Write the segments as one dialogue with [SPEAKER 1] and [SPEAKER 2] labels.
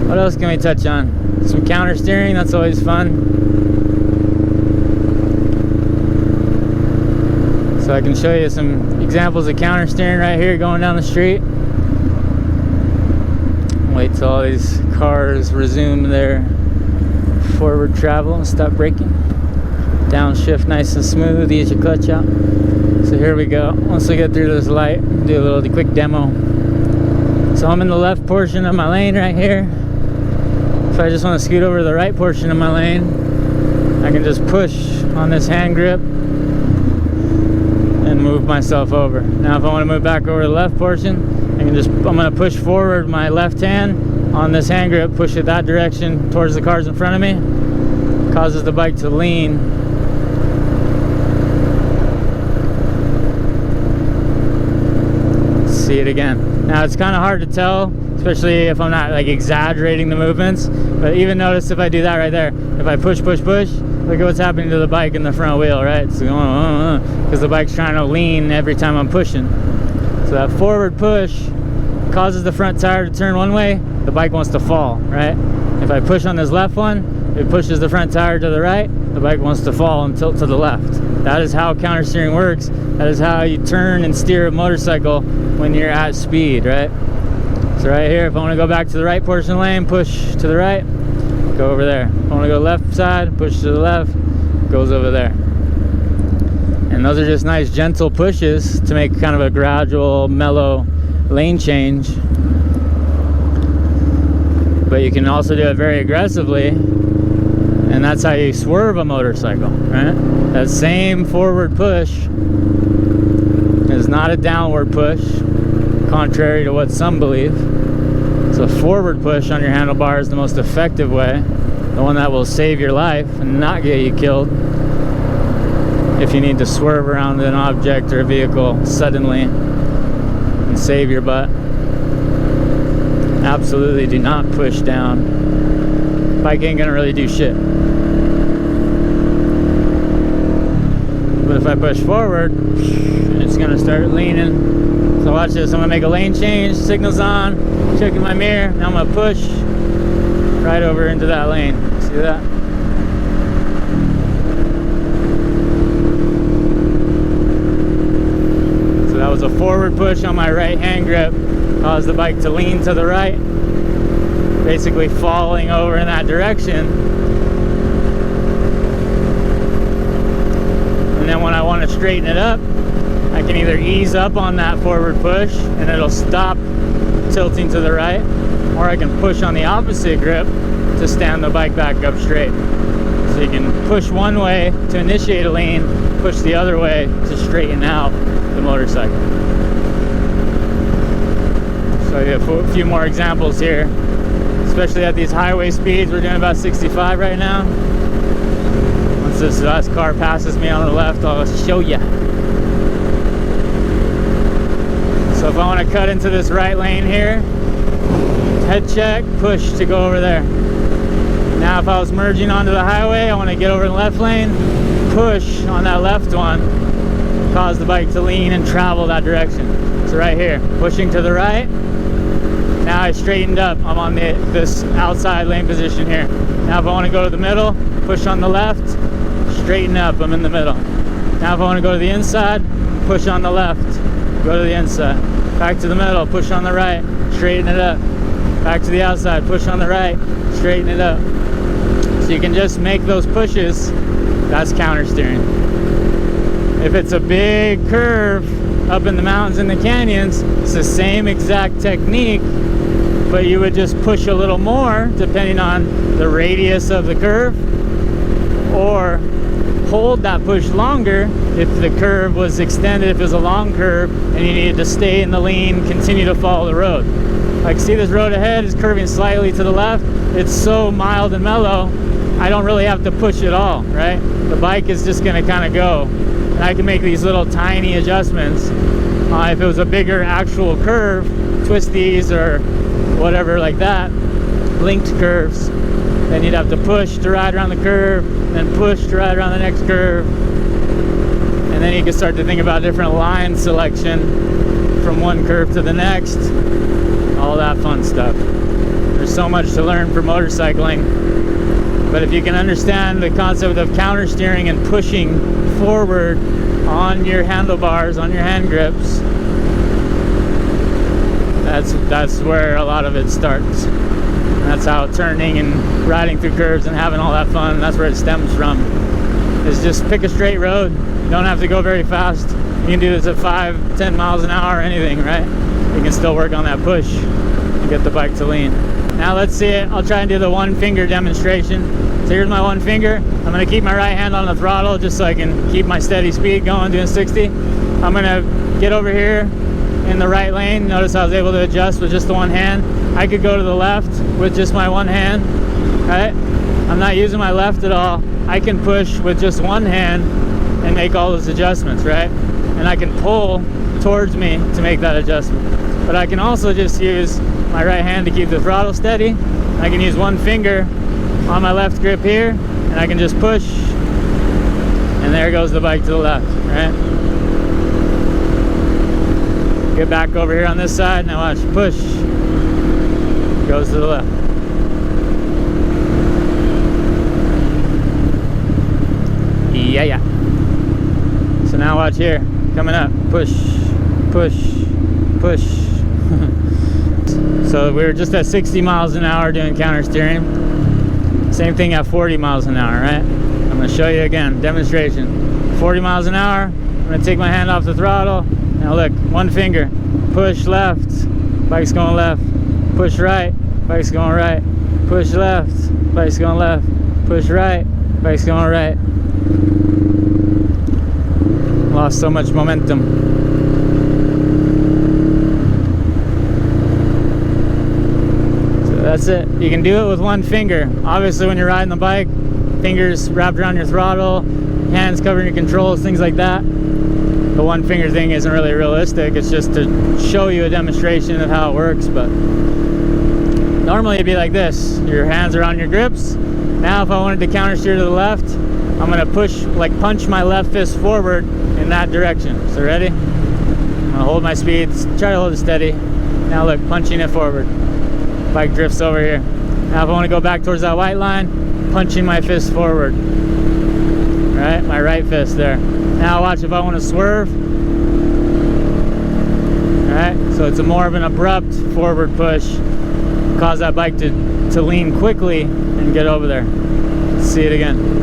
[SPEAKER 1] What else can we touch on? Some countersteering, that's always fun. So I can show you some examples of countersteering right here going down the street. Wait till all these cars resume their forward travel and stop braking. Downshift nice and smooth, ease your clutch out. So here we go. Once we get through this light, do a little quick demo. So I'm in the left portion of my lane right here. If I just want to scoot over to the right portion of my lane, I can just push on this hand grip and move myself over. Now if I want to move back over to the left portion, I'm going to push forward my left hand on this hand grip, push it that direction towards the cars in front of me, causes the bike to lean. See it again. Now it's kind of hard to tell, especially if I'm not like exaggerating the movements, but even notice if I do that right there, if I push, look at what's happening to the bike in the front wheel, right? It's going because the bike's trying to lean every time I'm pushing. So that forward push causes the front tire to turn one way, the bike wants to fall, right? If I push on this left one, it pushes the front tire to the right, the bike wants to fall and tilt to the left. That is how countersteering works. That is how you turn and steer a motorcycle when you're at speed, right? So right here, if I want to go back to the right portion of the lane, push to the right, go over there. If I want to go left side, push to the left, goes over there. And those are just nice gentle pushes to make kind of a gradual, mellow lane change. But you can also do it very aggressively, and that's how you swerve a motorcycle, right? That same forward push is not a downward push, contrary to what some believe. So a forward push on your handlebar is the most effective way, the one that will save your life and not get you killed if you need to swerve around an object or a vehicle suddenly and save your butt. Absolutely do not push down. Bike ain't gonna really do shit. But if I push forward, it's gonna start leaning. So watch this, I'm gonna make a lane change, signal's on, checking my mirror, now I'm gonna push right over into that lane. See that? So that was a forward push on my right hand grip, caused the bike to lean to the right, basically falling over in that direction. And then when I want to straighten it up, I can either ease up on that forward push and it'll stop tilting to the right, or I can push on the opposite grip to stand the bike back up straight. So you can push one way to initiate a lean, push the other way to straighten out the motorcycle. So you have a few more examples here, especially at these highway speeds. We're doing about 65 right now. Once this last car passes me on the left, I'll show you. So if I want to cut into this right lane here, head check, push to go over there. Now if I was merging onto the highway, I want to get over in the left lane, push on that left one, cause the bike to lean and travel that direction. So right here, pushing to the right. Now I straightened up, I'm on this outside lane position here. Now if I want to go to the middle, push on the left, straighten up, I'm in the middle. Now if I want to go to the inside, push on the left, go to the inside. Back to the middle, push on the right, straighten it up. Back to the outside, push on the right, straighten it up. So you can just make those pushes, that's countersteering. If it's a big curve up in the mountains and the canyons, it's the same exact technique, but you would just push a little more depending on the radius of the curve, or hold that push longer if the curve was extended, if it was a long curve and you needed to stay in the lean, continue to follow the road. Like, see this road ahead is curving slightly to the left. It's so mild and mellow, I don't really have to push at all, right? The bike is just gonna kind of go. And I can make these little tiny adjustments. If it was a bigger actual curve, twist these or whatever like that, linked curves, then you'd have to push to ride around the curve, then push to ride around the next curve. And then you can start to think about different line selection from one curve to the next, all that fun stuff. There's so much to learn for motorcycling. But if you can understand the concept of countersteering and pushing forward on your handlebars, on your hand grips, that's where a lot of it starts. That's how turning and riding through curves and having all that fun, that's where it stems from. Is just pick a straight road. You don't have to go very fast. You can do this at 5, 10 miles an hour or anything, right? You can still work on that push and get the bike to lean. Now let's see it. I'll try and do the one finger demonstration. So here's my one finger. I'm gonna keep my right hand on the throttle just so I can keep my steady speed going, doing 60. I'm gonna get over here in the right lane. Notice I was able to adjust with just the one hand. I could go to the left with just my one hand, right? I'm not using my left at all. I can push with just one hand and make all those adjustments, right? And I can pull towards me to make that adjustment. But I can also just use my right hand to keep the throttle steady. I can use one finger on my left grip here, and I can just push, and there goes the bike to the left, right? Get back over here on this side, now watch, push, goes to the left. Yeah. So now watch here, coming up, push, push, push. So we were just at 60 miles an hour doing countersteering. Same thing at 40 miles an hour, right? I'm gonna show you again, demonstration. 40 miles an hour, I'm gonna take my hand off the throttle. Now look, one finger, push left, bike's going left, push right, bike's going right, push left, bike's going left, push right, bike's going right. Lost so much momentum. So that's it. You can do it with one finger. Obviously when you're riding the bike, fingers wrapped around your throttle, hands covering your controls, things like that. The one finger thing isn't really realistic. It's just to show you a demonstration of how it works. But normally it'd be like this. Your hands are on your grips. Now if I wanted to countersteer to the left, I'm gonna push, like punch my left fist forward in that direction. So ready? I'm gonna hold my speed, try to hold it steady. Now look, punching it forward. Bike drifts over here. Now if I wanna go back towards that white line, punching my fist forward. Right, my right fist there. Now watch if I wanna swerve. Alright, so it's a more of an abrupt forward push. Cause that bike to lean quickly and get over there. Let's see it again.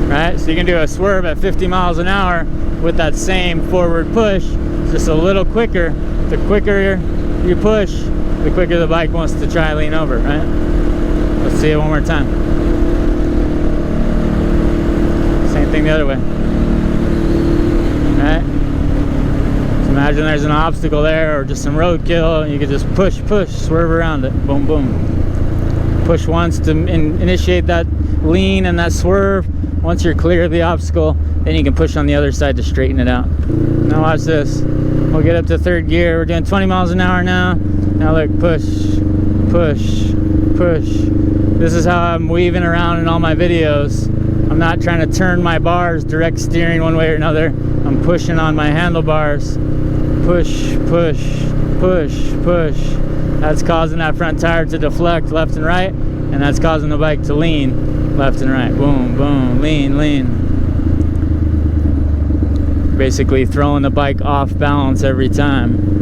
[SPEAKER 1] Right, so you can do a swerve at 50 miles an hour with that same forward push, just a little quicker. The quicker you push, the quicker the bike wants to try and lean over, right? Let's see it one more time. Same thing the other way. Right? So imagine there's an obstacle there or just some roadkill, and you can just push, swerve around it. Boom, boom. Push once to initiate that lean and that swerve. Once you're clear of the obstacle, then you can push on the other side to straighten it out. Now watch this. We'll get up to third gear. We're doing 20 miles an hour now. Now look, push, push, push. This is how I'm weaving around in all my videos. I'm not trying to turn my bars, direct steering one way or another. I'm pushing on my handlebars. Push, push, push, push. That's causing that front tire to deflect left and right, and that's causing the bike to lean left and right. Boom, boom, lean, lean. Basically throwing the bike off balance every time.